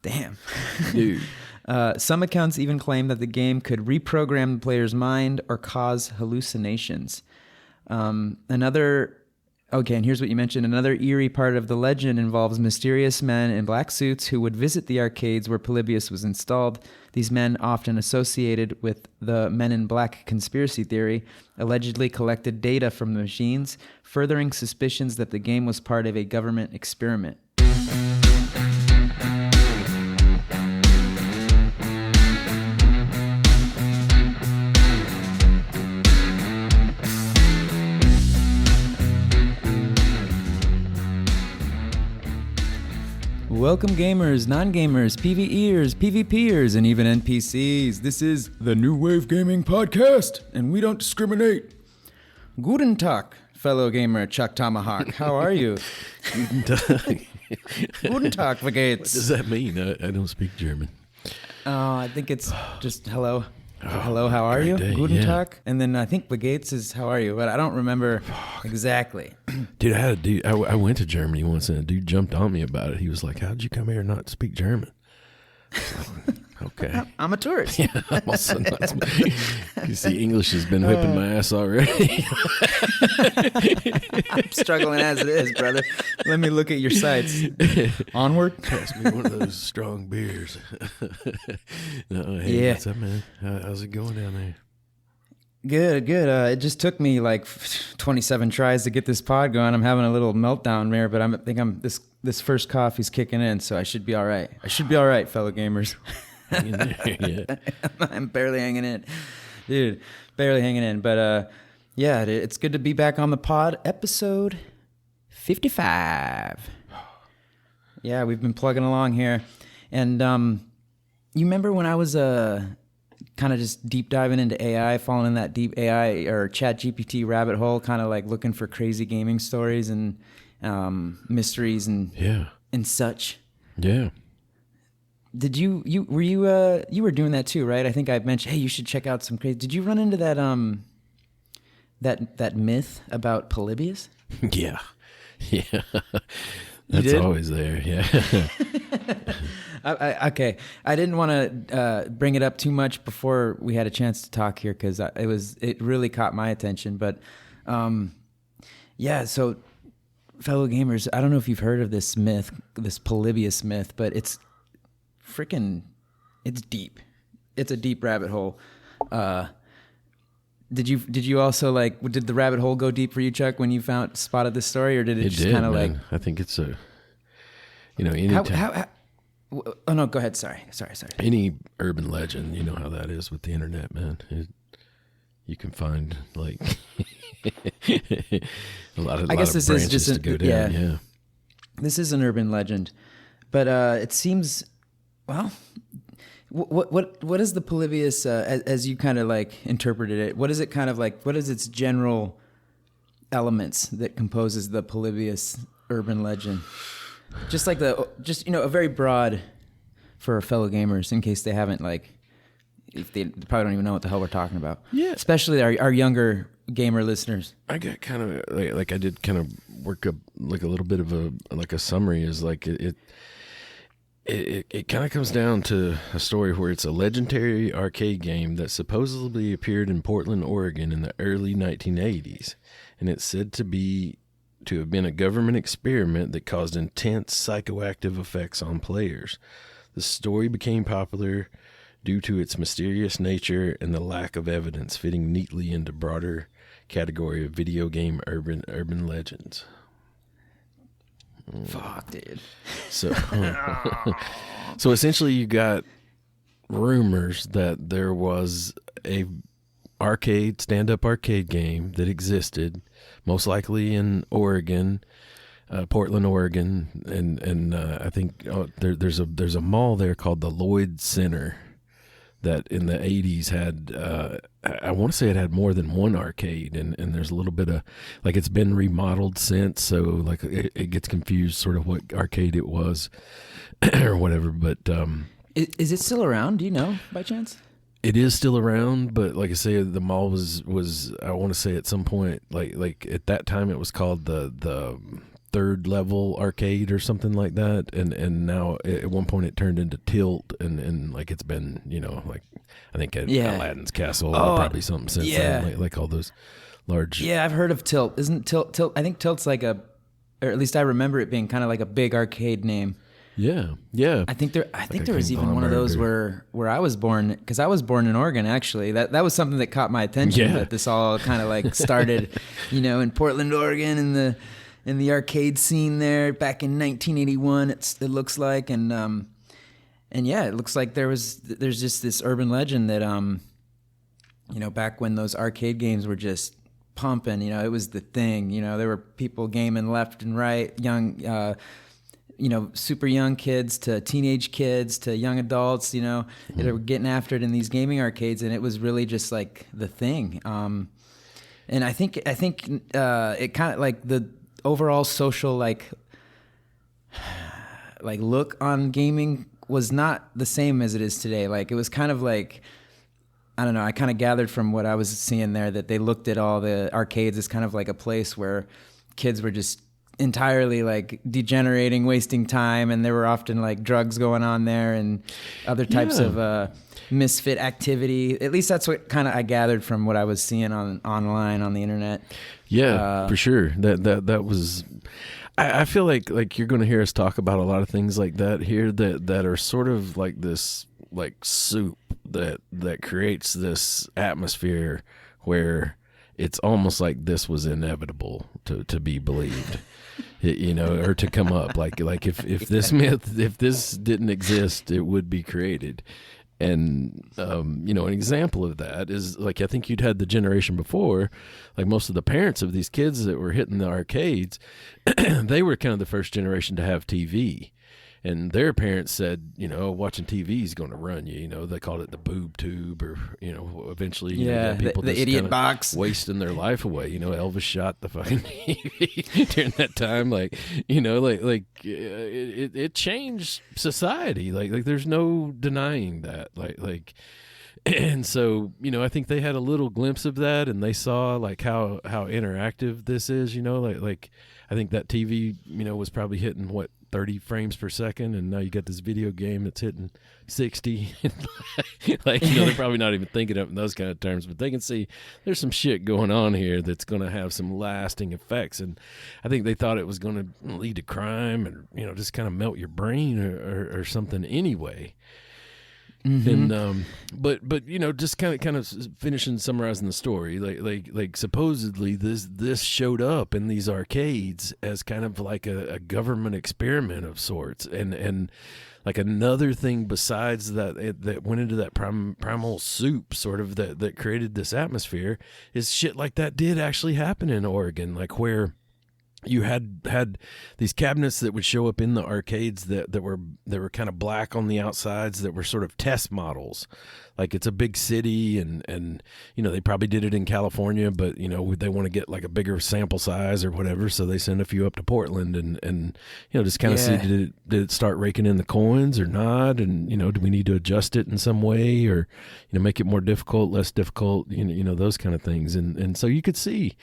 Damn. Dude. Some accounts even claim that the game could reprogram the player's mind or cause hallucinations. Okay, and here's what you mentioned. Another eerie part of the legend involves mysterious men in black suits who would visit the arcades where Polybius was installed. These men, often associated with the Men in Black conspiracy theory, allegedly collected data from the machines, furthering suspicions that the game was part of a government experiment. Welcome gamers, non-gamers, PvEers, PvPers, and even NPCs. This is the New Wave Gaming Podcast, and we don't discriminate. Guten Tag, fellow gamer ChukTomahawk. How are you? Guten Tag. Guten Tag, wie geht's? What does that mean? I don't speak German. I think it's just hello. Hello, how are you? Day, Guten yeah. Tag. And then I think wie geht's is how are you, but I don't remember exactly. Dude, I went to Germany once and a dude jumped on me about it. He was like, how'd you come here and not speak German? Okay. I'm a tourist. Yeah, I'm also not. You see, English has been whipping my ass already. I'm struggling as it is, brother. Let me look at your sites. Onward. Pass me one of those strong beers. No, hey, Yeah. What's up, man? How's it going down there? Good. It just took me like 27 tries to get this pod going. I'm having a little meltdown there, but I think this first coffee's kicking in, so I should be all right. I should be all right, fellow gamers. Hang in there, yeah. I'm barely hanging in, dude. Barely hanging in, but yeah, it's good to be back on the pod. Episode 55. Yeah, we've been plugging along here, and you remember when I was kind of just deep diving into AI, falling in that deep AI or ChatGPT rabbit hole, kind of like looking for crazy gaming stories and mysteries and such. Yeah. Did you were doing that too, right? I think I mentioned, hey, you should check out some crazy. Did you run into that that myth about Polybius? Yeah. That's did? always there. Yeah. Okay, I didn't want to bring it up too much before we had a chance to talk here because it really caught my attention. But yeah, so fellow gamers, I don't know if you've heard of this myth, this Polybius myth, but it's deep. It's a deep rabbit hole. Did you also did the rabbit hole go deep for you, Chuck, when you spotted this story, or did it just kind of like? I think it's anytime. Oh no, go ahead. Sorry. Any urban legend, you know how that is with the internet, man. You can find like a lot of branches to go down. Yeah. This is an urban legend, but it seems, well, what is the Polybius as you kind of like interpreted it? What is it kind of like? What is its general elements that composes the Polybius urban legend? Just like a very broad for fellow gamers in case they haven't if they probably don't even know what the hell we're talking about. Yeah. Especially our younger gamer listeners. I got kind of like I did kind of work up like a little bit of a summary is like it kind of comes down to a story where it's a legendary arcade game that supposedly appeared in Portland, Oregon in the early 1980s, and it's said to have been a government experiment that caused intense psychoactive effects on players. The story became popular due to its mysterious nature and the lack of evidence, fitting neatly into broader category of video game urban legends. Fuck, dude. So essentially you got rumors that there was a stand-up arcade game that existed, most likely in Oregon, Portland, Oregon, and I think there's a mall there called the Lloyd Center that in the 80s had I want to say it had more than one arcade, and there's a little bit of it's been remodeled since, so it gets confused sort of what arcade it was or whatever. But is it still around? Do you know by chance? It is still around, but like I say, the mall was I want to say at some point like at that time it was called the third level arcade or something like that, and now at one point it turned into Tilt, and like it's been, you know, like I think at Aladdin's Castle, or probably something since then, like all those large. Yeah, I've heard of Tilt. Isn't Tilt? I think Tilt's like or at least I remember it being kind of like a big arcade name. Yeah. I think there was even one of those where I was born, because I was born in Oregon. Actually, that was something that caught my attention. Yeah. That this all kind of like started, you know, in Portland, Oregon, in the arcade scene there back in 1981. It looks like, and yeah, it looks like there's just this urban legend that you know, back when those arcade games were just pumping, you know, it was the thing. You know, there were people gaming left and right, young. You know, super young kids to teenage kids to young adults, you know, that were getting after it in these gaming arcades, and it was really just like the thing. And I think it kind of like the overall social like look on gaming was not the same as it is today. Like it was kind of like, I don't know, I kind of gathered from what I was seeing there that they looked at all the arcades as kind of like a place where kids were just entirely like degenerating, wasting time, and there were often like drugs going on there and other types of misfit activity. At least that's what kind of I gathered from what I was seeing online on the internet. Yeah, for sure. That was. I feel like you're going to hear us talk about a lot of things like that here that are sort of like this like soup that creates this atmosphere where it's almost like this was inevitable to be believed. You know, or to come up like if this myth, if this didn't exist, it would be created. And you know, an example of that is like I think you'd had the generation before, like most of the parents of these kids that were hitting the arcades, they were kind of the first generation to have TV. And their parents said, you know, watching TV is going to run you. You know, they called it the boob tube, or you know, eventually, you know, people the idiot box, wasting their life away. You know, Elvis shot the fucking TV during that time. Like, you know, it changed society. Like there's no denying that. Like, and so, you know, I think they had a little glimpse of that, and they saw like how interactive this is. You know, like I think that TV, you know, was probably hitting 30 frames per second, and now you got this video game that's hitting 60. Like, you know, they're probably not even thinking of it in those kind of terms, but they can see there's some shit going on here that's going to have some lasting effects. And I think they thought it was going to lead to crime and, you know, just kind of melt your brain or something anyway. Mm-hmm. And but you know, just kind of finishing summarizing the story, like supposedly this showed up in these arcades as kind of like a government experiment of sorts, and like another thing besides that went into that primal soup sort of that created this atmosphere is shit like that did actually happen in Oregon, like where you had these cabinets that would show up in the arcades that were kind of black on the outsides, that were sort of test models. Like it's a big city, and you know, they probably did it in California, but you know, they want to get like a bigger sample size or whatever, so they send a few up to Portland and you know, just kind of see did it start raking in the coins or not, and you know, do we need to adjust it in some way, or you know, make it more difficult, less difficult, you know, those kind of things, and so you could see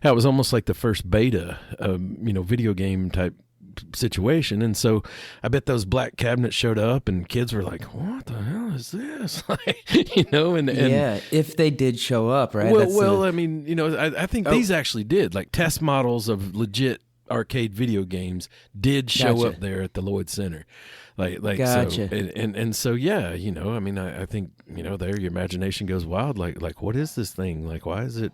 how it was almost like the first beta, you know, video game type situation. And so I bet those black cabinets showed up and kids were like, what the hell is this? Like, you know, and yeah, if they did show up, right? Well, I mean, you know, I think these actually did, like test models of legit arcade video games did show up there at the Lloyd Center. Like gotcha. So, and so, yeah, you know, I mean, I think, you know, there your imagination goes wild. Like, what is this thing? Like, why is it,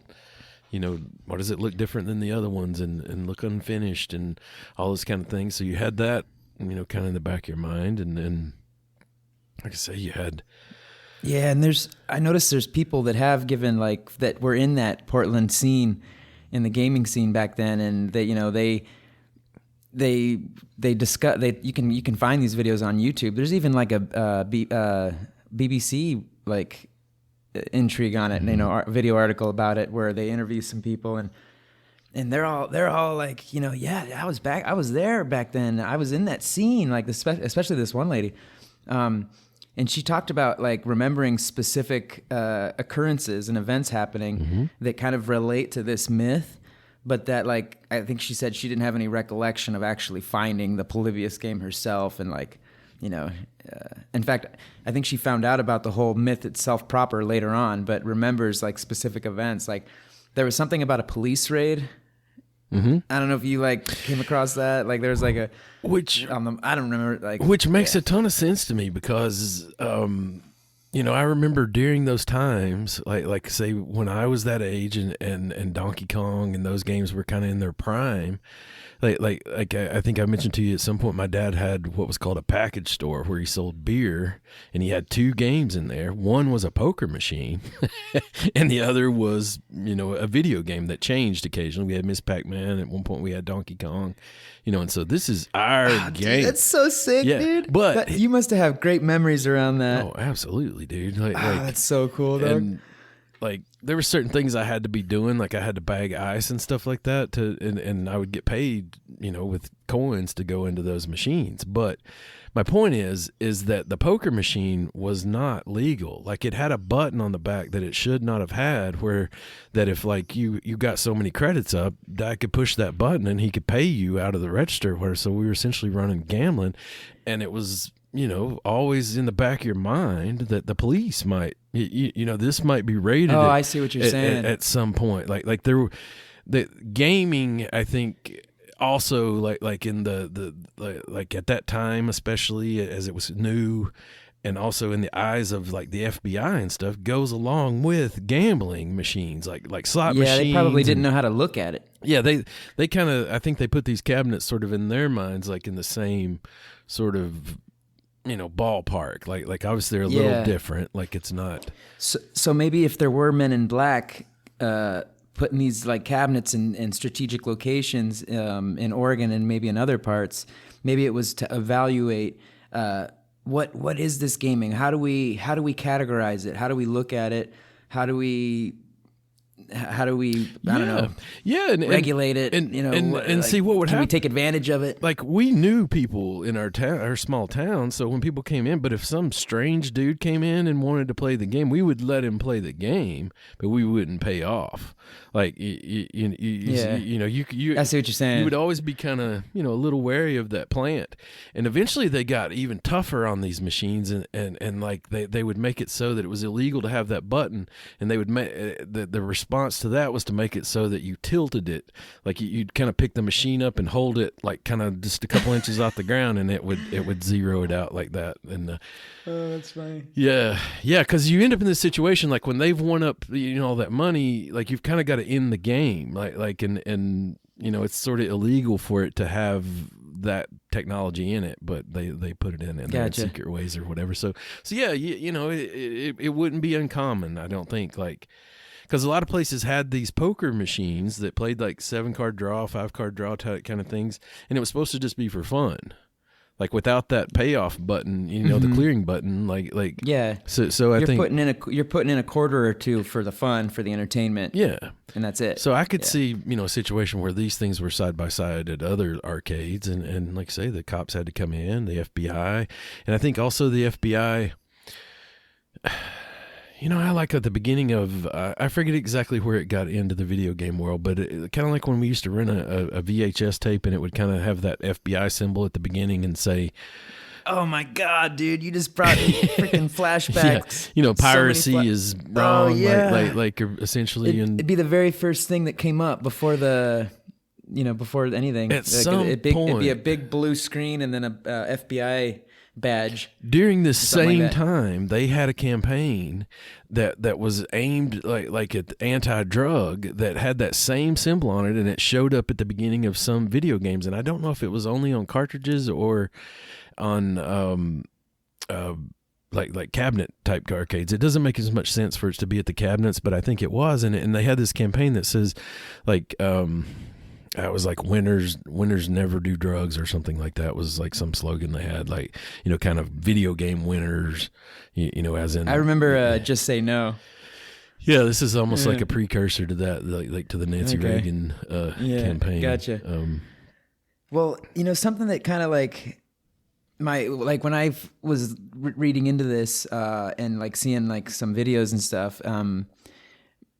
you know, why does it look different than the other ones and look unfinished and all this kind of thing? So you had that, you know, kind of in the back of your mind. And like I say, you had. Yeah. And I noticed there's people that have given like, that were in that Portland scene, in the gaming scene back then. And they, you know, they discuss, you can find these videos on YouTube. There's even like a BBC, like, intrigue on it, and you know, video article about it where they interview some people, and they're all like, you know, yeah, I was there back then, I was in that scene, like especially this one lady, and she talked about like remembering specific occurrences and events happening that kind of relate to this myth, but that like I think she said she didn't have any recollection of actually finding the Polybius game herself, and like, you know, in fact, I think she found out about the whole myth itself proper later on, but remembers like specific events. Like there was something about a police raid. Mm-hmm. I don't know if you like came across that. Like there was like a I don't remember like which makes a ton of sense to me because you know, I remember during those times, like say when I was that age and Donkey Kong and those games were kind of in their prime. Like I think I mentioned to you at some point, my dad had what was called a package store where he sold beer, and he had 2 games in there. One was a poker machine, and the other was, you know, a video game that changed occasionally. We had Miss Pac-Man. At one point, we had Donkey Kong, you know, and so this is our game. Dude, that's so sick, dude. But you must have great memories around that. Oh, absolutely, dude. Like that's so cool, dog. And, like there were certain things I had to be doing, like I had to bag ice and stuff like that and I would get paid, you know, with coins to go into those machines. But my point is that the poker machine was not legal. Like it had a button on the back that it should not have had, where that if like you got so many credits up, I could push that button and he could pay you out of the register. Where so we were essentially running gambling, and it was, you know, always in the back of your mind that the police might, you know, this might be raided. Oh, I see what you're saying. At some point, like there were the gaming, I think. Also, like in the like at that time, especially as it was new, and also in the eyes of like the FBI and stuff, goes along with gambling machines, like slot machines. Yeah, they probably didn't know how to look at it. Yeah, they kind of, I think they put these cabinets sort of in their minds, like in the same sort of, you know, ballpark. Like obviously they're a little different. Like it's not. So maybe if there were Men in Black putting these like cabinets in strategic locations in Oregon and maybe in other parts, maybe it was to evaluate what is this gaming? How do we categorize it? How do we look at it? How do we I don't know. Yeah, and regulate it, and, you know, and like, see what would can happen. we take advantage of it? Like we knew people in our town, our small town. So when people came in, but if some strange dude came in and wanted to play the game, we would let him play the game, but we wouldn't pay off. Like you know, you. I see what you're saying. You would always be kind of, you know, a little wary of that plant. And eventually they got even tougher on these machines, and like they would make it so that it was illegal to have that button, and they would make the response to that was to make it so that you tilted it, like you'd kind of pick the machine up and hold it like kind of just a couple inches off the ground, and it would zero it out like that. And oh, that's funny. Yeah, because you end up in this situation like when they've won up, you know, all that money, like you've kind of got to end the game, like and you know, it's sort of illegal for it to have that technology in it, but they put it in there in secret ways or whatever. So yeah, you know, it wouldn't be uncommon, I don't think, like. Because a lot of places had these poker machines that played like 7-card draw, 5-card draw type kind of things, and it was supposed to just be for fun, like without that payoff button, you know, the clearing button, like yeah. So I think you're putting in a quarter or two for the fun, for the entertainment, yeah, and that's it. So I could see, you know, a situation where these things were side by side at other arcades, and like I say, the cops had to come in, the FBI, and I think also the FBI. You know, I like at the beginning of, I forget exactly where it got into the video game world, but kind of like when we used to rent a VHS tape, and it would kind of have that FBI symbol at the beginning and say, oh my God, dude, you just brought freaking flashbacks. Yeah. You know, piracy is wrong. Oh, yeah. like essentially. It'd be the very first thing that came up before before anything. At some point. It'd be a big blue screen and then a FBI badge. During this same time, they had a campaign that was aimed like at anti-drug that had that same symbol on it, and it showed up at the beginning of some video games. And I don't know if it was only on cartridges or on like cabinet type arcades. It doesn't make as much sense for it to be at the cabinets, but I think it was. And they had this campaign that says like it was like winners never do drugs or something like that was like some slogan they had, like, you know, kind of video game winners, you know, as in. I remember Just Say No. Yeah, this is almost like a precursor to that, like to the Nancy Reagan campaign. Gotcha. Well, you know, something that kind of like when I was reading into this and like seeing like some videos and stuff,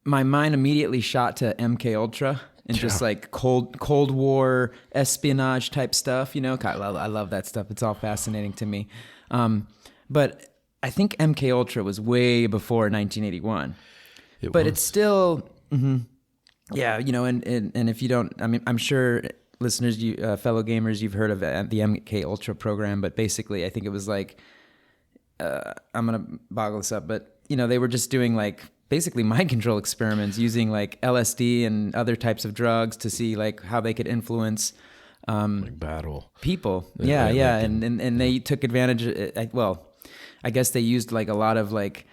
my mind immediately shot to MK Ultra. and just like Cold War espionage type stuff. You know, I love that stuff. It's all fascinating to me. But I think MK Ultra was way before 1981. It's still, yeah, you know, and if you don't, I mean, I'm sure listeners, you fellow gamers, you've heard of the MK Ultra program, but basically, I think it was like, I'm gonna boggle this up, but you know, they were just doing like basically mind control experiments using like LSD and other types of drugs to see like how they could influence like battle people. Yeah. And they took advantage. I guess they used like a lot of like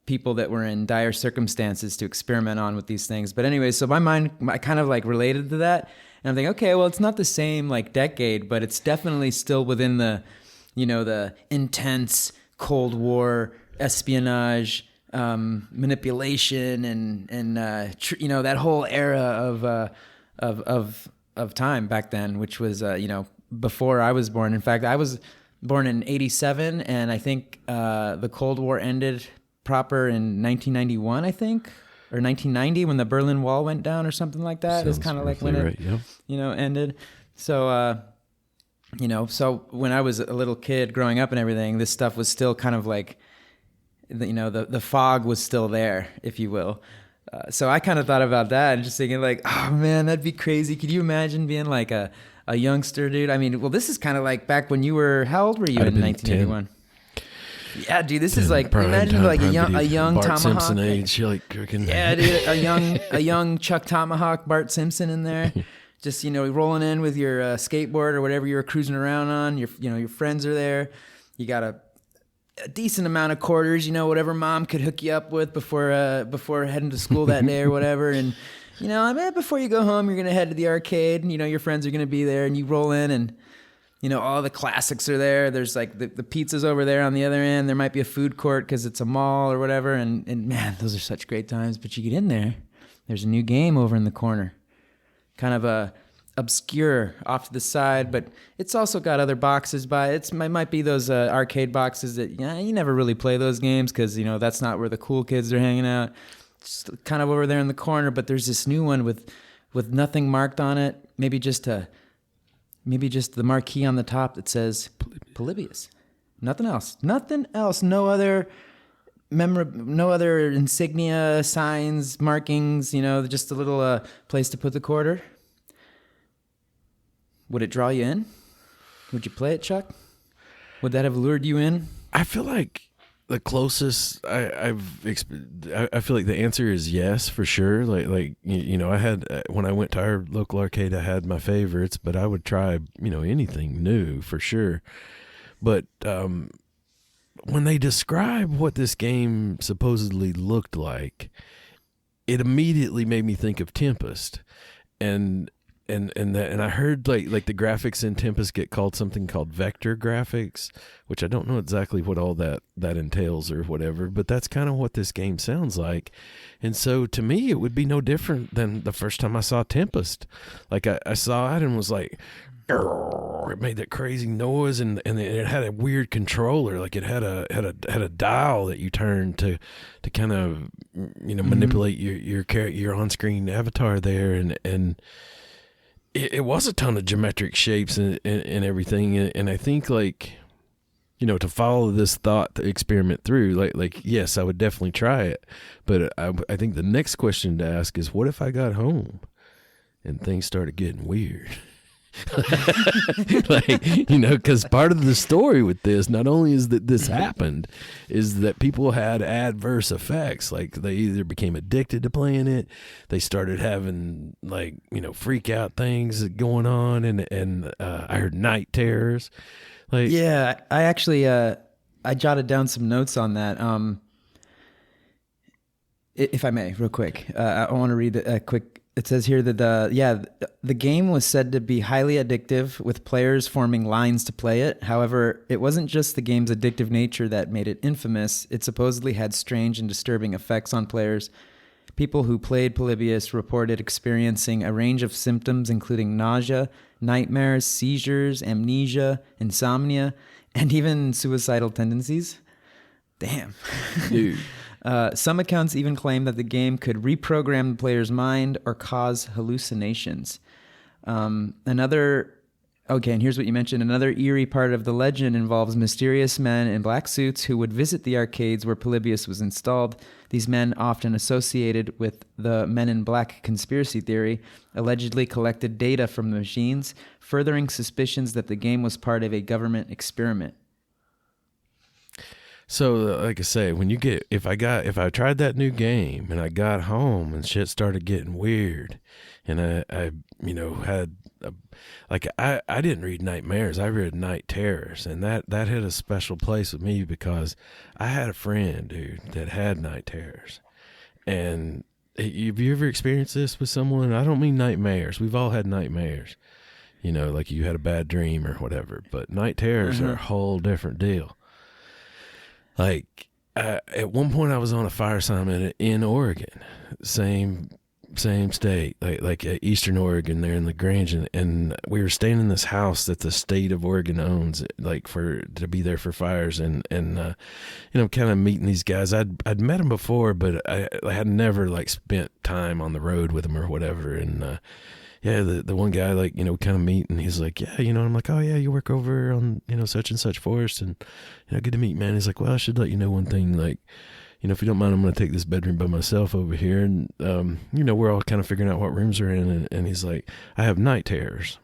people that were in dire circumstances to experiment on with these things. But anyway, so my mind, I kind of like related to that, and I'm thinking, okay, well, it's not the same like decade, but it's definitely still within the, you know, the intense Cold War espionage, manipulation, and you know, that whole era of time back then, which was you know, before I was born. In fact, I was born in '87, and I think the Cold War ended proper in 1991, I think, or 1990 when the Berlin Wall went down or something like that. It's kind of like when it, you know, ended. So. You know, so when I was a little kid growing up and everything, this stuff was still kind of like, you know, the fog was still there, if you will. So I kind of thought about that and just thinking like, oh man, that'd be crazy. Could you imagine being like a youngster, dude? I mean, well, this is kind of like back when you were, how old were you in 1981? 10. Yeah, dude, this is like, imagine like a young Bart Tomahawk. Simpson age, you're like cooking. Yeah, dude, a young ChukTomahawk, Bart Simpson in there. Just, you know, rolling in with your skateboard or whatever you were cruising around on. Your friends are there. You got a decent amount of quarters, you know, whatever mom could hook you up with before heading to school that day or whatever. And, you know, I mean, before you go home, you're going to head to the arcade, and, you know, your friends are going to be there, and you roll in, and, you know, all the classics are there. There's like the pizza's over there on the other end. There might be a food court because it's a mall or whatever. And man, those are such great times. But you get in there, there's a new game over in the corner. Kind of obscure off to the side, but it's also got other boxes by it. Might be those arcade boxes that, you know, you never really play those games because, you know, that's not where the cool kids are hanging out. Just kind of over there in the corner, but there's this new one with nothing marked on it. Maybe just the marquee on the top that says Polybius. Nothing else. No other insignia, signs, markings, you know, just a little place to put the quarter. Would it draw you in? Would you play it, Chuck? Would that have lured you in? I feel like the closest I feel like the answer is yes, for sure. Like you know, I had when I went to our local arcade, I had my favorites, but I would try, you know, anything new for sure. But when they describe what this game supposedly looked like, it immediately made me think of Tempest, and I heard like the graphics in Tempest get called something called vector graphics, which I don't know exactly what all that entails or whatever, but that's kind of what this game sounds like. And so to me, it would be no different than the first time I saw Tempest. Like I saw it and was like, it made that crazy noise, and it had a weird controller. Like it had a dial that you turned to kind of, you know, manipulate your on-screen avatar there, and it was a ton of geometric shapes and everything. And I think, like, you know, to follow this thought experiment through, like yes, I would definitely try it. But I think the next question to ask is, what if I got home and things started getting weird? Like, you know, because part of the story with this, not only is that this happened, is that people had adverse effects. Like they either became addicted to playing it, they started having, like, you know, freak out things going on, and I heard night terrors. Like, yeah, I actually I jotted down some notes on that. If I may, real quick, I want to read a quick. It says here that the game was said to be highly addictive, with players forming lines to play it. However, it wasn't just the game's addictive nature that made it infamous. It supposedly had strange and disturbing effects on players. People who played Polybius reported experiencing a range of symptoms, including nausea, nightmares, seizures, amnesia, insomnia, and even suicidal tendencies. Damn. Dude. Some accounts even claim that the game could reprogram the player's mind or cause hallucinations. Okay, and here's what you mentioned. Another eerie part of the legend involves mysterious men in black suits who would visit the arcades where Polybius was installed. These men, often associated with the Men in Black conspiracy theory, allegedly collected data from the machines, furthering suspicions that the game was part of a government experiment. So, like I say, if I tried that new game and I got home and shit started getting weird, and I I didn't read nightmares, I read night terrors, and that hit a special place with me because I had a friend, dude, that had night terrors. And have you ever experienced this with someone? I don't mean nightmares. We've all had nightmares, like you had a bad dream or whatever, but night terrors are a whole different deal. Like, at one point I was on a fire assignment in Oregon, same state, like Eastern Oregon there in LaGrange, and we were staying in this house that the state of Oregon owns, like to be there for fires, and kind of meeting these guys. I'd met them before, but I had never like spent time on the road with them or whatever, and the one guy, like, kind of meet, and he's like, I'm like, oh yeah, you work over on, such and such forest, and, good to meet, man. He's like, well, I should let you know one thing, like, if you don't mind, I'm going to take this bedroom by myself over here, and, we're all kind of figuring out what rooms are in, and he's like, I have night terrors.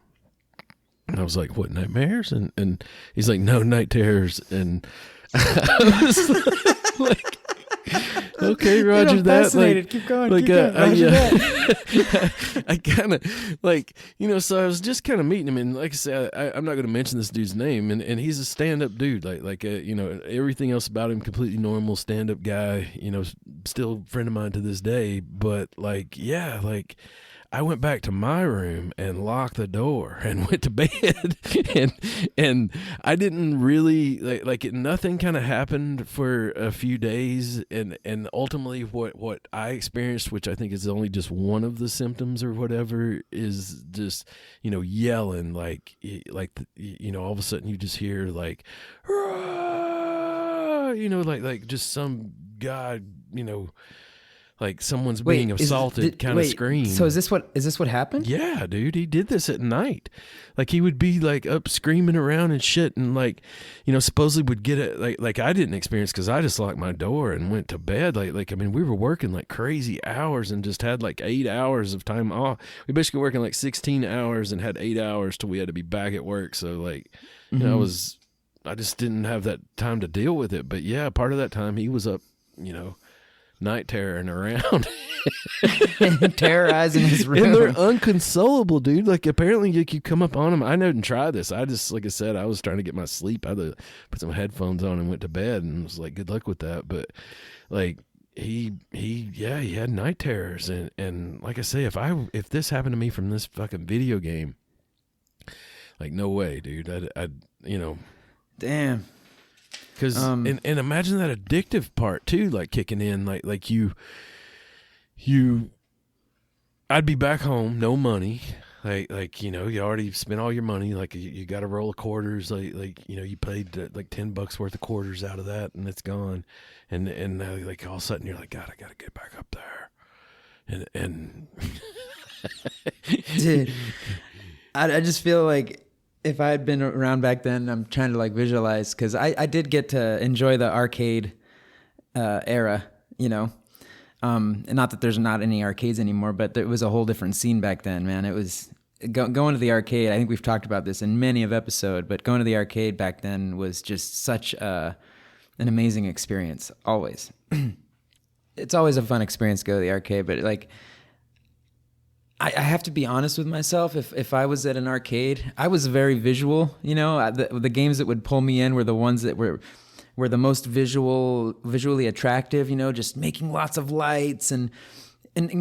And I was like, what, nightmares? And he's like, no, night terrors, and I was like, okay, Roger, I'm that. Fascinated. Keep going. Roger that. I kind of so I was just kind of meeting him, and like I said, I'm not going to mention this dude's name, and he's a stand-up dude, like everything else about him completely normal stand-up guy, still a friend of mine to this day, but I went back to my room and locked the door and went to bed, and I didn't really nothing kind of happened for a few days, and ultimately what I experienced, which I think is only just one of the symptoms or whatever, is just yelling like all of a sudden you just hear like, like just some guy like someone's being assaulted kind of scream. So is this what happened? Yeah, dude, he did this at night. Like he would be like up screaming around and shit, and like, supposedly would get it like I didn't experience because I just locked my door and went to bed. Like I mean, we were working like crazy hours and just had like 8 hours of time off. We basically working like 16 hours and had 8 hours till we had to be back at work. So like, I just didn't have that time to deal with it. But yeah, part of that time he was up, night terroring around terrorizing his room, and they're unconsolable, dude. Like apparently you come up on them. I didn't try this. I just, like I said, I was trying to get my sleep. I put some headphones on and went to bed, and was like, good luck with that. But like he had night terrors, and like I say, if this happened to me from this fucking video game, like no way, dude. I'd damn. Because and imagine that addictive part too, like kicking in, like you I'd be back home, no money, like you already spent all your money, like you got a roll of quarters, like you paid like $10 worth of quarters out of that, and it's gone, and now like all of a sudden you're like, God, I gotta get back up there, and dude, I just feel like, if I had been around back then, I'm trying to like visualize, because I did get to enjoy the arcade era, and not that there's not any arcades anymore, but there was a whole different scene back then, man. It was going to the arcade. I think we've talked about this in many of episodes, but going to the arcade back then was just such an amazing experience. Always, it's always a fun experience to go to the arcade, but like, I have to be honest with myself. If I was at an arcade, I was very visual. The games that would pull me in were the ones that were the most visually attractive. Just making lots of lights and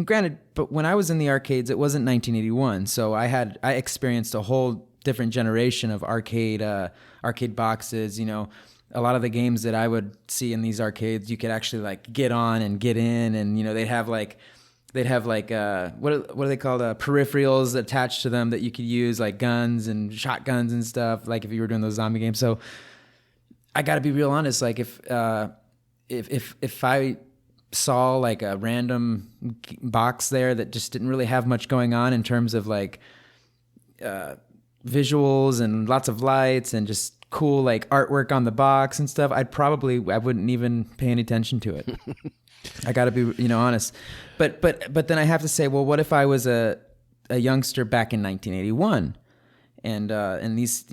granted, but when I was in the arcades, it wasn't 1981, so I experienced a whole different generation of arcade boxes. A lot of the games that I would see in these arcades, you could actually like get on and get in, and they'd have like what are they called, peripherals attached to them that you could use, like guns and shotguns and stuff, like if you were doing those zombie games. So I got to be real honest, like if I saw like a random box there that just didn't really have much going on in terms of like visuals and lots of lights and just cool like artwork on the box and stuff, I wouldn't even pay any attention to it. I got to be, honest. But then I have to say, well, what if I was a youngster back in 1981, and these,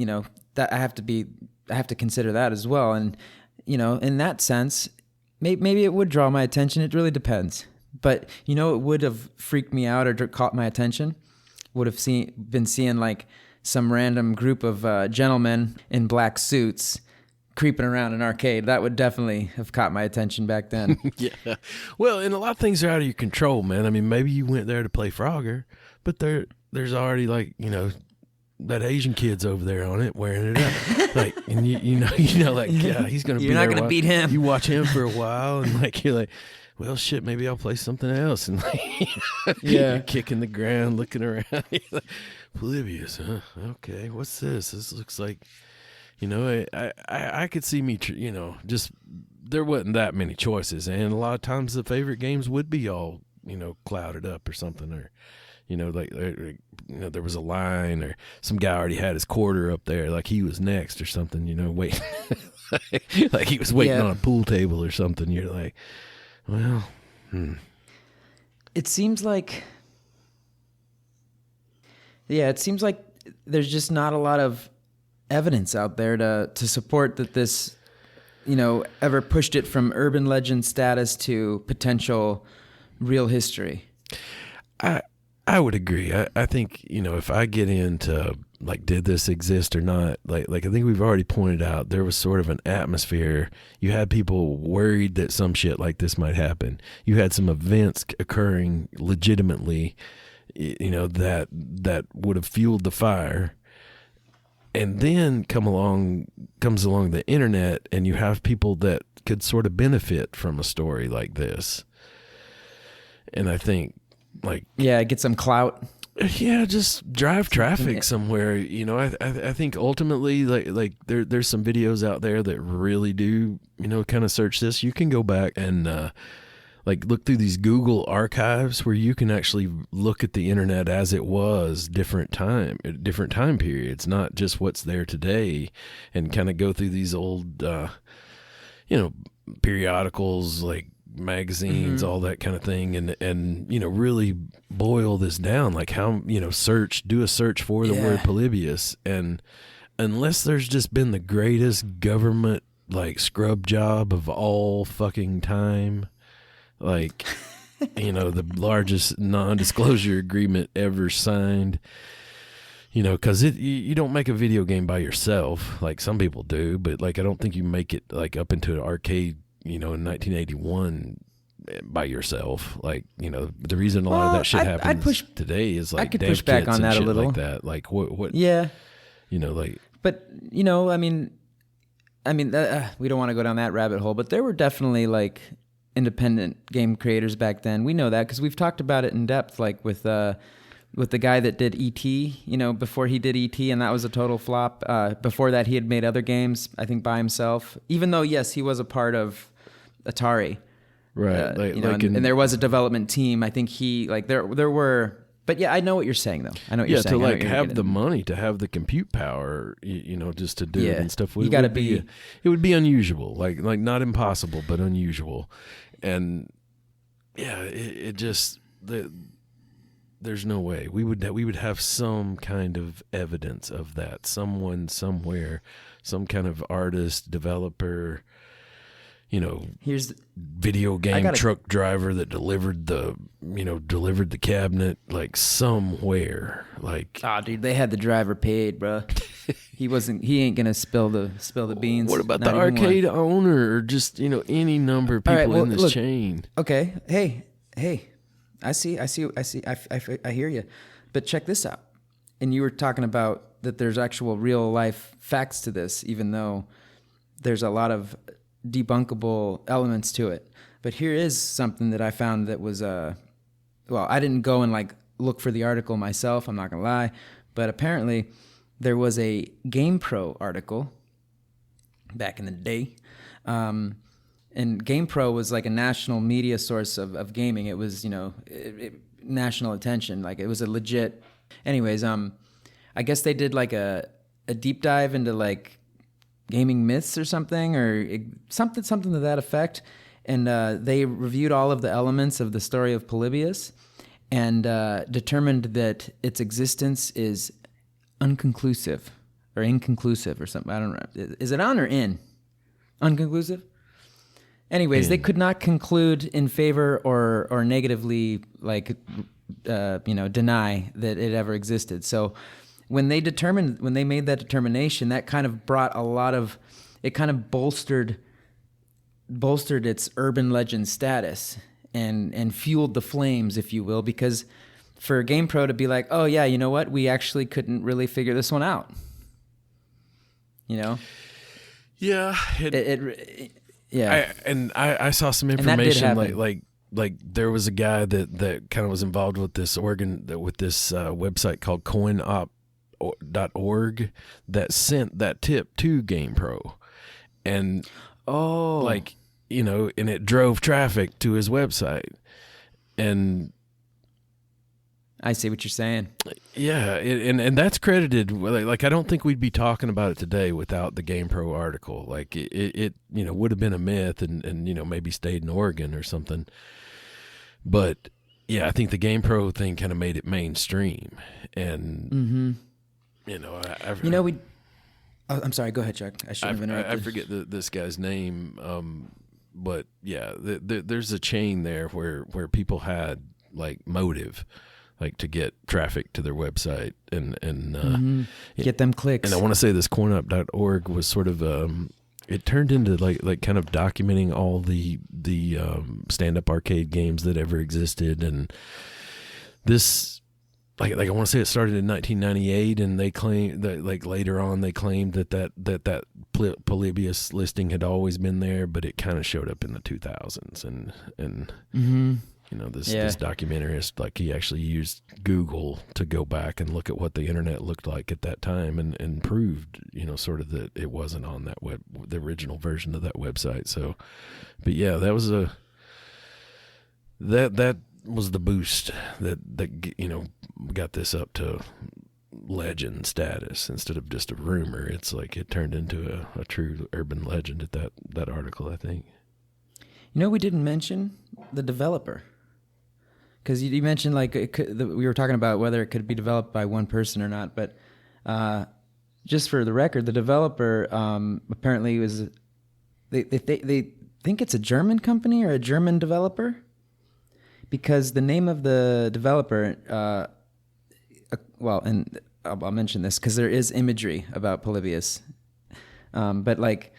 that I have to consider that as well. And in that sense, maybe it would draw my attention. It really depends. But it would have freaked me out or caught my attention. Would have been seeing like some random group of gentlemen in black suits creeping around an arcade. That would definitely have caught my attention back then. Yeah. Well, and a lot of things are out of your control, man. I mean, maybe you went there to play Frogger, but there's already like, that Asian kid's over there on it wearing it up. Like, and like, yeah, he's going to be there. You're not going to beat him. You watch him for a while and like, you're like, well, shit, maybe I'll play something else. And like, you're kicking the ground, looking around. Like, Polybius, huh? Okay, what's this? This looks like, I could see me, just, there wasn't that many choices. And a lot of times the favorite games would be all, clouded up or something, or, there was a line, or some guy already had his quarter up there, like he was next or something, waiting, like he was waiting on a pool table or something. You're like, well, It seems like there's just not a lot of evidence out there to support that this, ever pushed it from urban legend status to potential real history. I would agree. I think, if I get into like, did this exist or not? Like I think we've already pointed out, there was sort of an atmosphere. You had people worried that some shit like this might happen. You had some events occurring legitimately, that would have fueled the fire. And then comes along the internet, and you have people that could sort of benefit from a story like this. And I think, like, get some clout. Yeah, just drive traffic somewhere. I think ultimately, like there's some videos out there that really do, kind of search this. You can go back and look through these Google archives where you can actually look at the internet as it was different time periods, not just what's there today, and kind of go through these old, periodicals, like magazines, all that kind of thing, and really boil this down, like how, do a search for the word Polybius, and unless there's just been the greatest government like scrub job of all fucking time, like the largest non-disclosure agreement ever signed, because you don't make a video game by yourself, like some people do, but like I don't think you make it like up into an arcade, in 1981 by yourself. Like, the reason a lot of that shit happens today is like I could push back on that a little. Like that. Like what? Yeah. Like. But we don't want to go down that rabbit hole. But there were definitely like independent game creators back then. We know that because we've talked about it in depth. Like with the guy that did E.T., before he did E.T., and that was a total flop. Before that, he had made other games, I think, by himself. Even though, yes, he was a part of Atari. Right. And there was a development team. I think there were... But yeah, I know what you're saying, though. I know what you're saying. Yeah, to have the money, to have the compute power, just to do it and stuff. You got to be... It would be unusual. Like not impossible, but unusual. And yeah, it just... There's no way we would have some kind of evidence of that. Someone somewhere, some kind of artist, developer, here's video game truck driver that delivered the cabinet, like somewhere. Like, dude, they had the driver paid, bro. He ain't gonna spill the beans. What about the arcade owner, or just any number of people in this chain? Okay, hey. I see. I hear you. But check this out. And you were talking about that there's actual real life facts to this, even though there's a lot of debunkable elements to it. But here is something that I found that was, I didn't go and like look for the article myself, I'm not going to lie. But apparently there was a GamePro article back in the day And GamePro was like a national media source of gaming. It was, national attention. Like it was a legit. Anyways, I guess they did like a deep dive into like gaming myths or something, something to that effect. And they reviewed all of the elements of the story of Polybius and determined that its existence is unconclusive or inconclusive or something. I don't know. Is it on or in? Unconclusive? Anyways, they could not conclude in favor or negatively, like, deny that it ever existed. So when they made that determination, that kind of brought it kind of bolstered its urban legend status and fueled the flames, if you will, because for GamePro to be like, oh yeah, you know what? We actually couldn't really figure this one out. Yeah. Yeah. I saw some information like there was a guy that kind of was involved with this website called coinop.org that sent that tip to GamePro. And and it drove traffic to his website. And I see what you're saying. Yeah, and that's credited. Like I don't think we'd be talking about it today without the GamePro article. Like it would have been a myth and maybe stayed in Oregon or something. But yeah, I think the GamePro thing kind of made it mainstream. And I'm sorry. Go ahead, Chuck. I should have interrupted. I forget this guy's name. But yeah, there's a chain there where people had like motive, like to get traffic to their website and get them clicks. And I want to say this coinup.org was sort of it turned into like kind of documenting all the stand-up arcade games that ever existed. And this like I want to say it started in 1998, and they claim that like later on they claimed that Polybius listing had always been there, but it kind of showed up in the 2000s and this documentarist, like he actually used Google to go back and look at what the internet looked like at that time and proved, sort of that it wasn't on that the original version of that website. So, but yeah, that was that was the boost that got this up to legend status instead of just a rumor. It's like it turned into a true urban legend at that article, I think. We didn't mention the developer. Because you mentioned we were talking about whether it could be developed by one person or not, but just for the record, the developer apparently was they think it's a German company or a German developer, because the name of the developer, and I'll mention this because there is imagery about Polybius, but let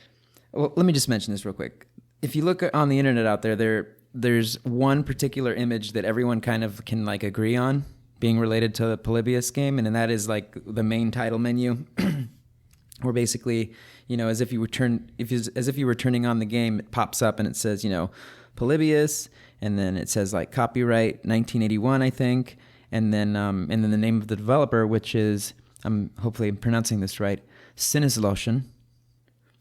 me just mention this real quick. If you look on the internet out there's one particular image that everyone kind of can agree on being related to the Polybius game, and then that is the main title menu, where basically, as if you were turning on the game, it pops up and it says, Polybius, and then it says copyright 1981, I think, and then the name of the developer, which is hopefully I'm pronouncing this right, Sinneslotion,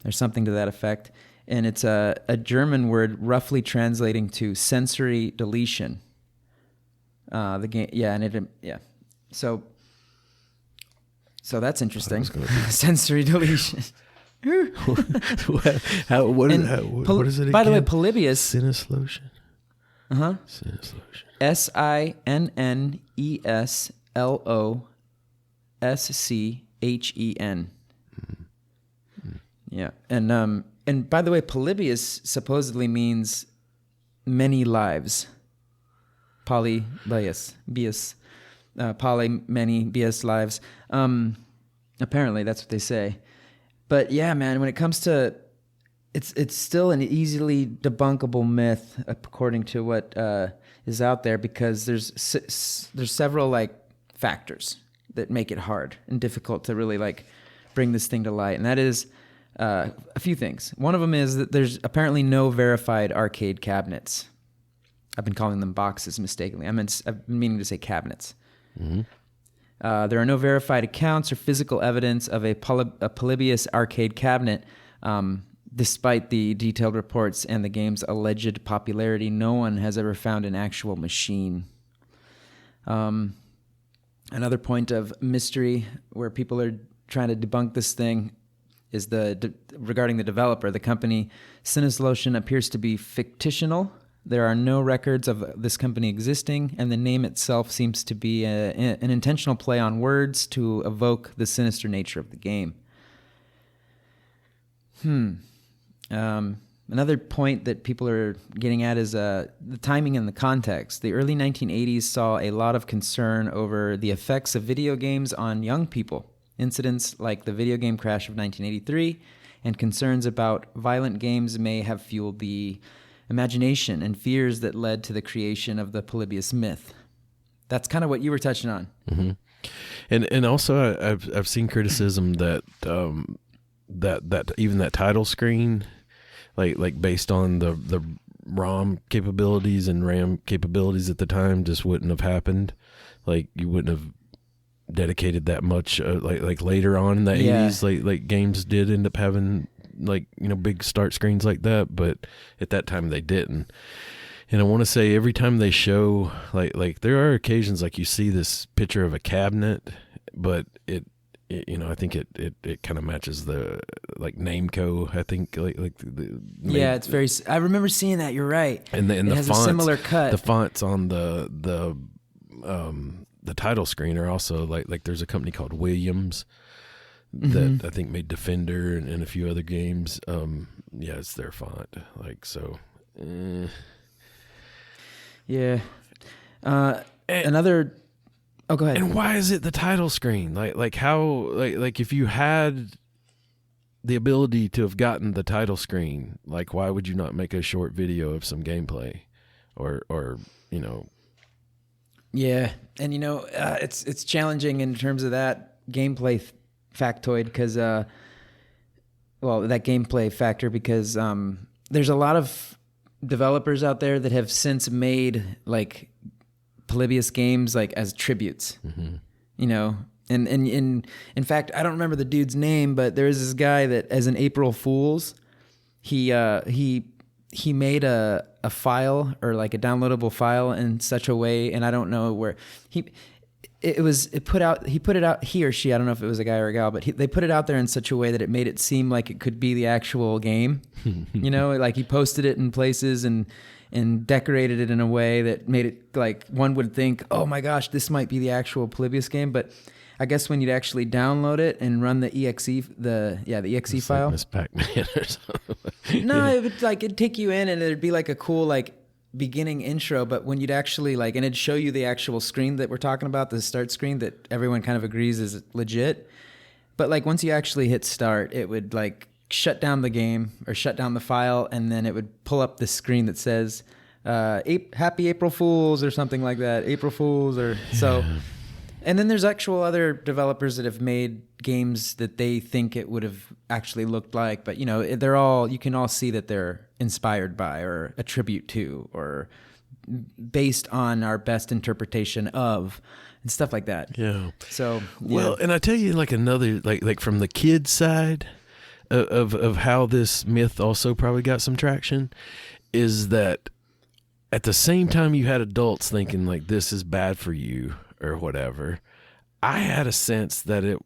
or something to that effect. And it's a German word roughly translating to sensory deletion. The game, So that's interesting. Sensory deletion. What is it again? By the way, Polybius. Sinneslotion. Sinneslotion. Sinnesloschen. Yeah, and by the way, Polybius supposedly means many lives. Polybius, many, bius, lives. Apparently, that's what they say. But yeah, man, when it comes to, it's still an easily debunkable myth according to what is out there, because there's several factors that make it hard and difficult to really bring this thing to light, and that is. A few things. One of them is that there's apparently no verified arcade cabinets. I've been calling them boxes mistakenly. I've been meaning to say cabinets. Mm-hmm. There are no verified accounts or physical evidence of a Polybius arcade cabinet Despite the detailed reports and the game's alleged popularity, no one has ever found an actual machine. Another point of mystery where people are trying to debunk this thing is regarding the developer. The company Sinislotion appears to be fictional. There are no records of this company existing, and the name itself seems to be an intentional play on words to evoke the sinister nature of the game. Another point that people are getting at is the timing and the context. The early 1980s saw a lot of concern over the effects of video games on young people. Incidents like the video game crash of 1983 and concerns about violent games may have fueled the imagination and fears that led to the creation of the Polybius myth. That's kind of what you were touching on. Mm-hmm. And also I've seen criticism that that even that title screen, like based on the ROM capabilities and RAM capabilities at the time, just wouldn't have happened. Like you wouldn't have dedicated that much like later on in the 80s, like games did end up having big start screens like that, but at that time they didn't. And I want to say every time they show like there are occasions like you see this picture of a cabinet, but it I think it kind of matches the Namco. I think it's very. I remember seeing that. You're right. And it the has fonts, a similar cut. The fonts on the title screen are also like there's a company called Williams that I think made Defender and a few other games. It's their font. Yeah. Another. Oh, go ahead. And why is it the title screen? Like if you had the ability to have gotten the title screen, like why would you not make a short video of some gameplay, or Yeah, and it's challenging in terms of that gameplay factoid because that gameplay factor because there's a lot of developers out there that have since made like Polybius games like as tributes, and in fact, I don't remember the dude's name, but there is this guy that as an April Fool's, he made a file or like a downloadable file in such a way, and I don't know where he put it out, he or she, I don't know if it was a guy or a gal, but they put it out there in such a way that it made it seem like it could be the actual game, like he posted it in places and decorated it in a way that made it like one would think, oh my gosh, this might be the actual Polybius game. But I guess when you'd actually download it and run the exe, the exe file, like Miss Pac-Man or something. No, it'd take you in and it'd be like a cool like beginning intro. But when you'd actually and it'd show you the actual screen that we're talking about, the start screen that everyone kind of agrees is legit. But like once you actually hit start, it would like shut down the game or shut down the file, and then it would pull up this screen that says Happy April Fools or something like that. April Fools or so. And then there's actual other developers that have made games that they think it would have actually looked like, but you can all see that they're inspired by or a tribute to or based on our best interpretation of and stuff like that. Yeah. So well, and I tell you like another like from the kid side of how this myth also probably got some traction is that at the same time you had adults thinking like this is bad for you or whatever, I had a sense that it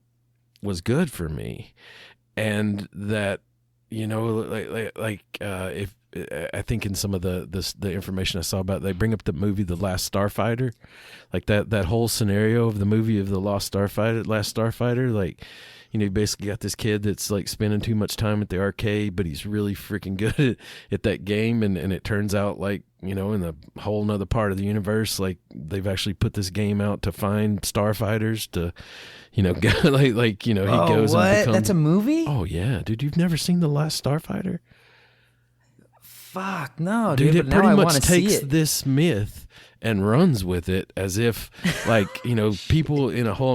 was good for me, and that if I think in some of the information I saw about, they bring up the movie The Last Starfighter, like that whole scenario of the movie of the Last Starfighter, like you basically got this kid that's like spending too much time at the arcade, but he's really freaking good at that game, and it turns out like in a whole nother part of the universe, like they've actually put this game out to find starfighters to he goes what? and becomes... That's a movie? Oh yeah, dude, you've never seen The Last Starfighter? Fuck no, dude. It pretty much takes it. This myth and runs with it as if like people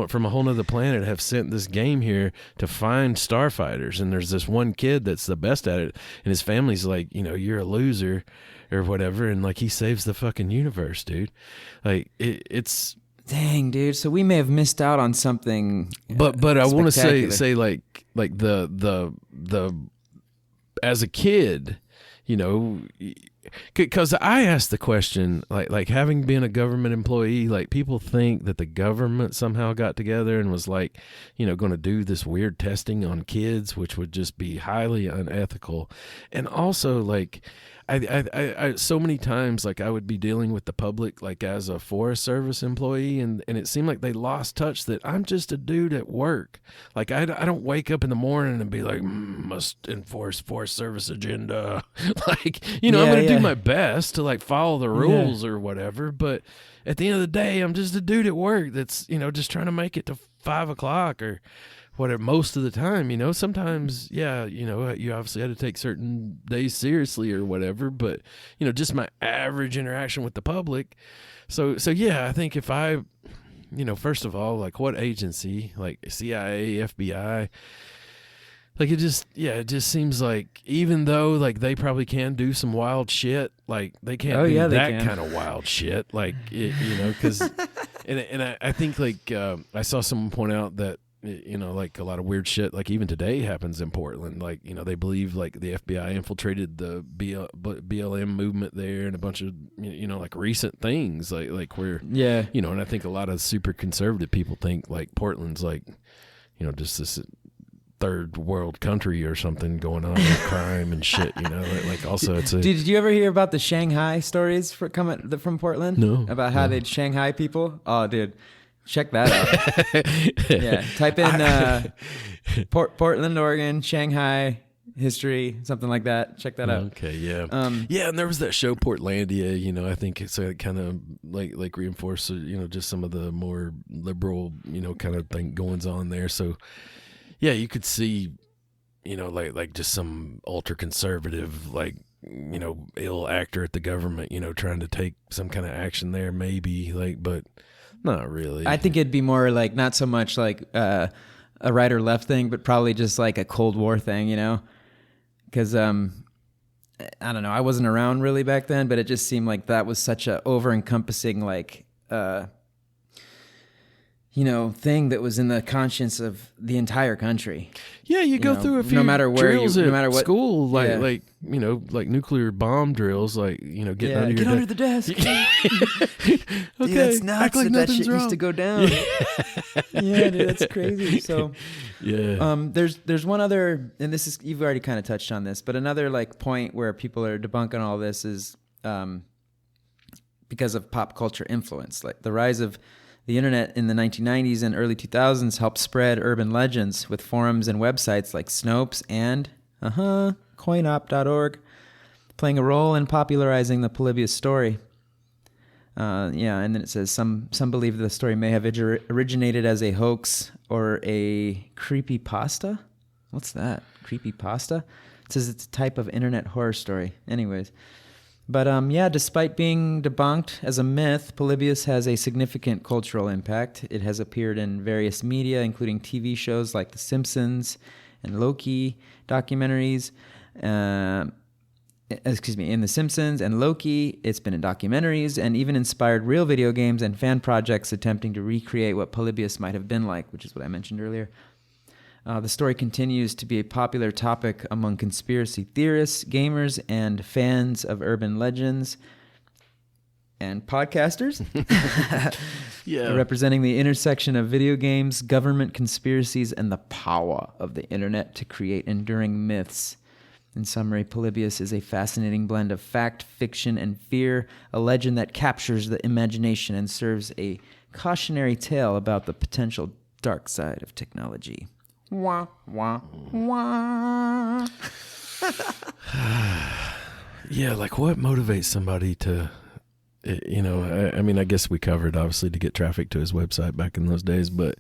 from a whole nother planet have sent this game here to find starfighters, and there's this one kid that's the best at it, and his family's like you're a loser or whatever, and like he saves the fucking universe, dude. Like it's dang, dude. So we may have missed out on something. But I want to say like the as a kid, because I asked the question, like having been a government employee, like people think that the government somehow got together and was like, going to do this weird testing on kids, which would just be highly unethical. And also, like, I so many times, like, I would be dealing with the public, like as a Forest Service employee, and it seemed like they lost touch that I'm just a dude at work. Like, I don't wake up in the morning and be like, must enforce Forest Service agenda. Like, I'm going to do my best to like follow the rules or whatever. But at the end of the day, I'm just a dude at work that's, just trying to make it to 5 o'clock or whatever most of the time. Sometimes, you obviously had to take certain days seriously or whatever, but, just my average interaction with the public. So yeah, I think if I, first of all, like what agency, like CIA, FBI, like it just seems like even though like they probably can do some wild shit, like they can't do that kind of wild shit. Like, because, and I think like I saw someone point out that, like a lot of weird shit, like even today happens in Portland. Like, they believe like the FBI infiltrated the BLM movement there and a bunch of, like recent things like where, and I think a lot of super conservative people think like Portland's like, just this third world country or something going on with crime and shit, like also it's a... Did you ever hear about the Shanghai stories coming from Portland? No. About how they'd Shanghai people? Oh, dude. Check that out. Yeah, type in Portland, Oregon, Shanghai history, something like that. Check that out. Okay, yeah. And there was that show Portlandia, I think it's kind of like reinforced, just some of the more liberal, kind of thing goings on there. So, yeah, you could see, like just some ultra conservative, like, ill actor at the government, trying to take some kind of action there, maybe, like, but not really. I think it'd be more like not so much like a right or left thing, but probably just like a Cold War thing, because I don't know. I wasn't around really back then, but it just seemed like that was such a over-encompassing like thing that was in the conscience of the entire country. Yeah, you go through a few no matter where drills no at matter what school, like nuclear bomb drills, like get under the desk. Okay, dude, that's nuts. Act like that shit nothing's wrong. Used to go down. Yeah, dude, that's crazy. So, there's one other, and this is you've already kind of touched on this, but another like point where people are debunking all this is because of pop culture influence, like the rise of the internet in the 1990s and early 2000s helped spread urban legends with forums and websites like Snopes and coinop.org playing a role in popularizing the Polybius story. And then it says some believe the story may have originated as a hoax or a creepypasta. What's that? Creepypasta? It says it's a type of internet horror story. Anyways. But despite being debunked as a myth, Polybius has a significant cultural impact. It has appeared in various media, including TV shows like The Simpsons and Loki, documentaries. In The Simpsons and Loki, it's been in documentaries and even inspired real video games and fan projects attempting to recreate what Polybius might have been like, which is what I mentioned earlier. The story continues to be a popular topic among conspiracy theorists, gamers, and fans of urban legends and podcasters. Representing the intersection of video games, government conspiracies, and the power of the internet to create enduring myths. In summary, Polybius is a fascinating blend of fact, fiction, and fear, a legend that captures the imagination and serves a cautionary tale about the potential dark side of technology. Wah, wah, wah. Yeah, like what motivates somebody to, I mean, I guess we covered obviously to get traffic to his website back in those days, but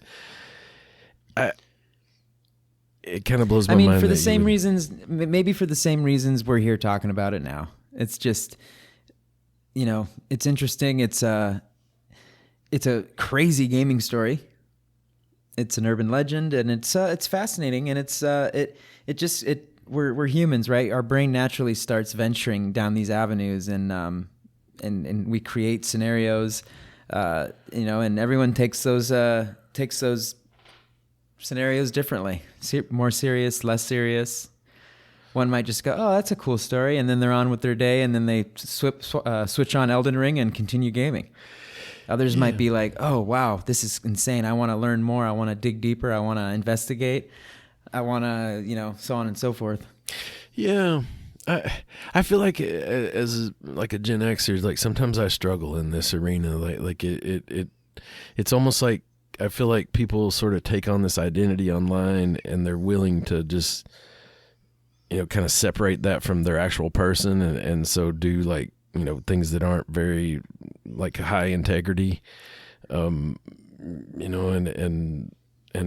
it kind of blows my mind. For the same reasons, maybe for the same reasons we're here talking about it now. It's just, it's interesting. It's a crazy gaming story. It's an urban legend, and it's fascinating, and we're humans, right? Our brain naturally starts venturing down these avenues, and we create scenarios, and everyone takes those scenarios differently, more serious, less serious. One might just go, oh, that's a cool story, and then they're on with their day, and then they switch on Elden Ring and continue gaming. Others might be like, oh, wow, this is insane. I want to learn more. I want to dig deeper. I want to investigate. I want to, so on and so forth. Yeah. I feel like as like a Gen Xer, like sometimes I struggle in this arena. Like it's almost like I feel like people sort of take on this identity online and they're willing to just, kind of separate that from their actual person. And so do like, things that aren't very like high integrity, and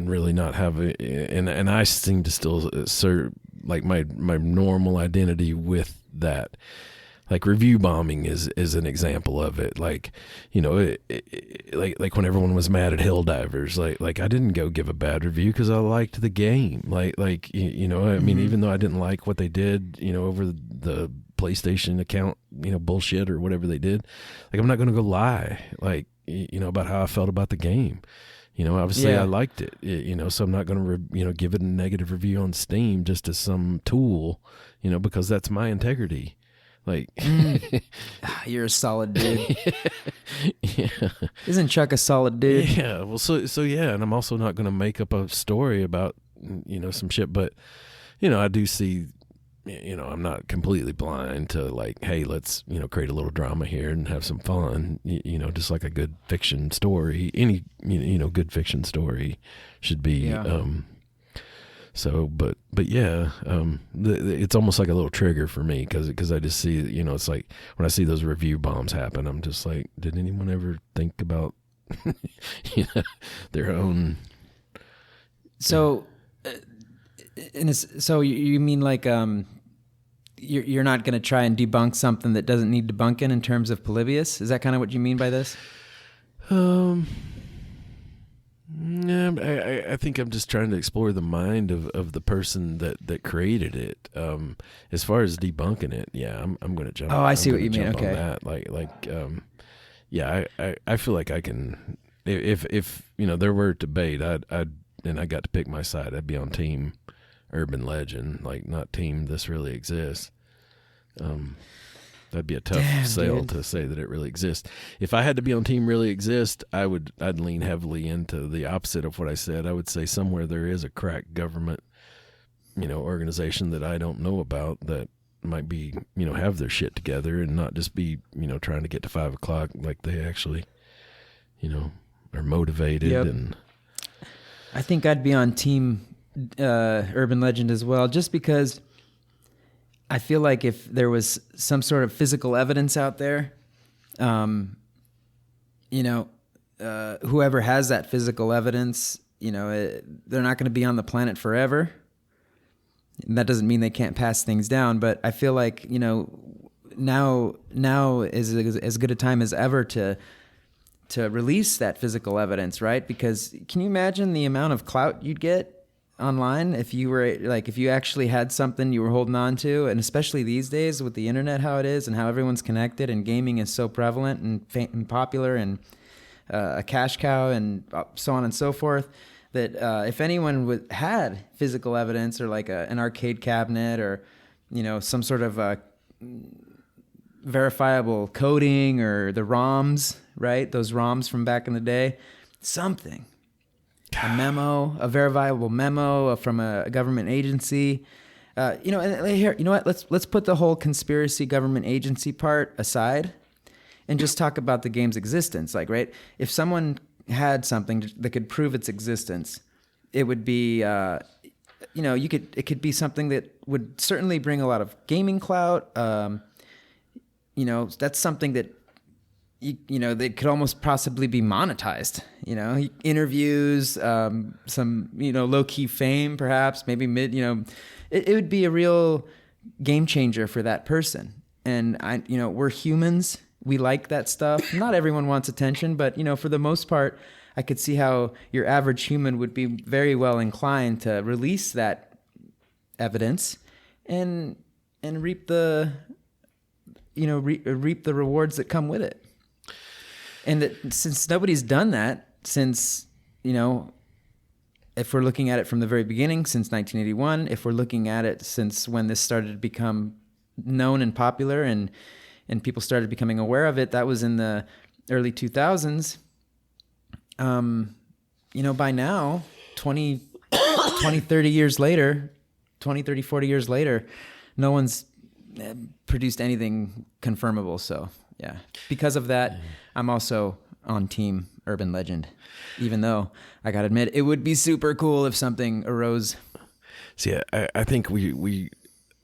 really not have and I seem to still assert like my normal identity with that. Like review bombing is an example of it. Like, like when everyone was mad at Helldivers, like I didn't go give a bad review because I liked the game. I mean, even though I didn't like what they did, over the PlayStation account, bullshit or whatever they did, like I'm not going to go lie, like, about how I felt about the game. Obviously I liked it, so I'm not going to, give it a negative review on Steam just as some tool, because that's my integrity. Like, you're a solid dude. Yeah. Isn't Chuck a solid dude? Yeah. Well, so yeah. And I'm also not going to make up a story about, some shit, but, I do see, I'm not completely blind to like, hey, let's, create a little drama here and have some fun, just like a good fiction story. Any, good fiction story should be, So, but yeah, it's almost like a little trigger for me because I just see, it's like when I see those review bombs happen, I'm just like, did anyone ever think about, their own? So, so you mean like you're not going to try and debunk something that doesn't need debunking in terms of Polybius? Is that kind of what you mean by this? Yeah, I think I'm just trying to explore the mind of the person that created it. As far as debunking it, yeah, I'm going to jump. Oh, I see what you mean. Okay. On that. Yeah, I feel like I can. If there were a debate, and I got to pick my side, I'd be on team urban legend, like not team this really exists. That'd be a tough sale to say that it really exists. If I had to be on team really exist, I'd lean heavily into the opposite of what I said. I would say somewhere there is a crack government, organization that I don't know about that might be, have their shit together and not just be, trying to get to 5 o'clock like they actually, are motivated. Yep. And I think I'd be on team urban legend as well, just because I feel like if there was some sort of physical evidence out there, whoever has that physical evidence, they're not going to be on the planet forever. And that doesn't mean they can't pass things down, but I feel like, now is as good a time as ever to release that physical evidence, right? Because can you imagine the amount of clout you'd get online if you actually had something you were holding on to, and especially these days with the internet, how it is and how everyone's connected and gaming is so prevalent and popular and a cash cow and so on and so forth, that if anyone had physical evidence or like an arcade cabinet or some sort of verifiable coding or the ROMs, right, those ROMs from back in the day, something, a memo, a verifiable memo from a government agency, and here, what? Let's put the whole conspiracy government agency part aside, and just talk about the game's existence. Like, right, if someone had something that could prove its existence, it would be, it could be something that would certainly bring a lot of gaming clout. That's something that. They could almost possibly be monetized, interviews, some, low-key fame, perhaps, maybe it would be a real game changer for that person. And we're humans. We like that stuff. Not everyone wants attention, but, for the most part, I could see how your average human would be very well inclined to release that evidence and reap the, reap the rewards that come with it. And that since nobody's done that since, if we're looking at it from the very beginning, since 1981, if we're looking at it since when this started to become known and popular and people started becoming aware of it, that was in the early 2000s. By now, 20, 30 years later, 20, 30, 40 years later, no one's produced anything confirmable. So, yeah. Because of that, I'm also on team urban legend, even though I got to admit, it would be super cool if something arose. See, I think we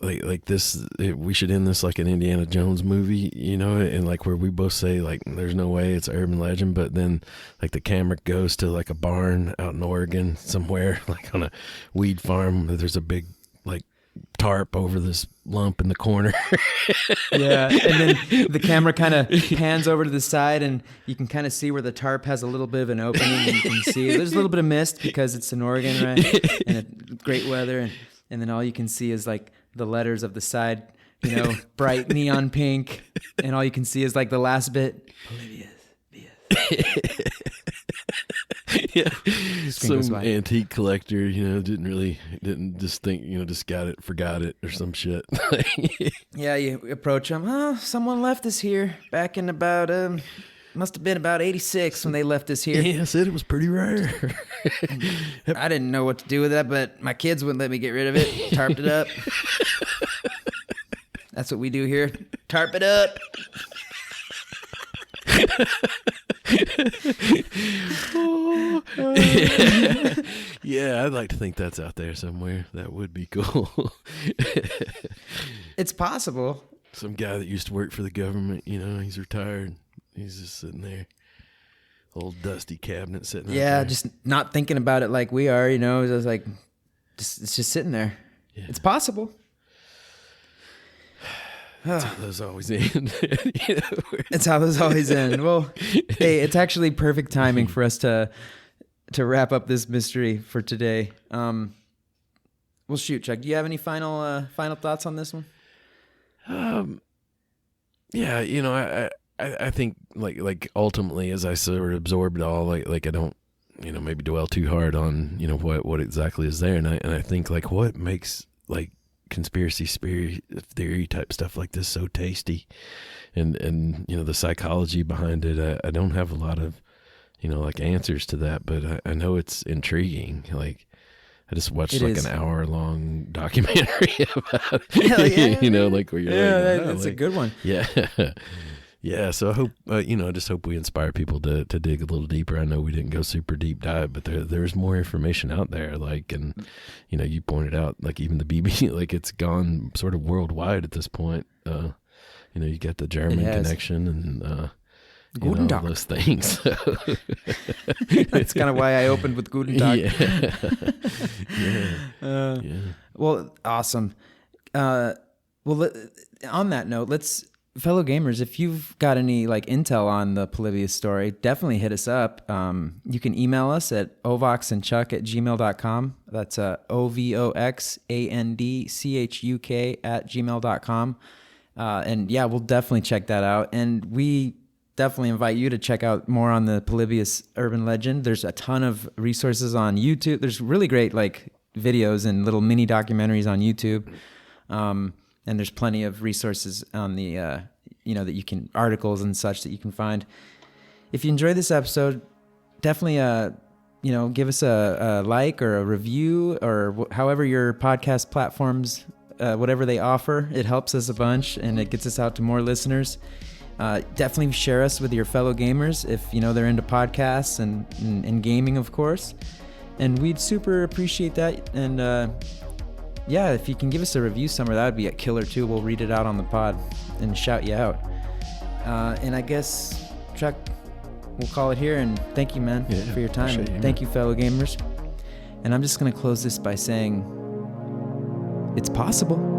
like this, we should end this like an Indiana Jones movie, and like where we both say like there's no way it's urban legend, but then like the camera goes to like a barn out in Oregon somewhere, like on a weed farm. There's a big like tarp over this lump in the corner. Yeah, and then the camera kind of pans over to the side, and you can kind of see where the tarp has a little bit of an opening, and you can see there's a little bit of mist because it's in Oregon, right? And great weather, and then all you can see is like the letters of the side, bright neon pink, and all you can see is like the last bit. Polybius. Yeah, some antique collector, didn't just think, just got it, forgot it, or some shit. Yeah, you approach them. Oh, someone left this here back in about must have been about 86 when they left this here. Yeah, I said it was pretty rare. I didn't know what to do with that, but my kids wouldn't let me get rid of it. Tarped it up. That's what we do here. Tarp it up. Yeah, I'd like to think that's out there somewhere. That would be cool. It's possible. Some guy that used to work for the government, he's retired. He's just sitting there. Old dusty cabinet sitting there. Yeah, just not thinking about it like we are, It's like, it's just sitting there. Yeah. It's possible. That's how those always end. It's how those always end. Well, hey, it's actually perfect timing for us to wrap up this mystery for today. Well, shoot, Chuck, do you have any final thoughts on this one? Yeah, I think like ultimately, as I sort of absorbed it all, like I don't, maybe dwell too hard on, what exactly is there. And I think like what makes like conspiracy theory type stuff like this so tasty, and the psychology behind it, I don't have a lot of like answers to that, but I know it's intriguing. Like I just watched an hour-long documentary about it. Hell yeah. Like where you're that's a good one. Yeah. Yeah, so I hope, I just hope we inspire people to dig a little deeper. I know we didn't go super deep dive, but there's more information out there. Like, and, you pointed out, like, even the BBC, like, it's gone sort of worldwide at this point. You got the German connection and, Guten Tag. All those things. That's kind of why I opened with Guten Tag. Yeah. Well, awesome. On that note, fellow gamers, if you've got any like intel on the Polybius story, definitely hit us up. You can email us at ovoxandchuk@gmail.com. That's ovoxandchuk@gmail.com. And yeah, we'll definitely check that out. And we definitely invite you to check out more on the Polybius urban legend. There's a ton of resources on YouTube. There's really great like videos and little mini documentaries on YouTube. And there's plenty of resources on the, that you can, articles and such that you can find. If you enjoyed this episode, definitely, give us a like or a review or however your podcast platforms, whatever they offer. It helps us a bunch and it gets us out to more listeners. Definitely share us with your fellow gamers if, they're into podcasts and gaming, of course. And we'd super appreciate that. And, yeah, if you can give us a review somewhere, that would be a killer too. We'll read it out on the pod and shout you out. And I guess, Chuck, we'll call it here. And thank you, man, for your time. Thank you, fellow gamers. And I'm just going to close this by saying, it's possible.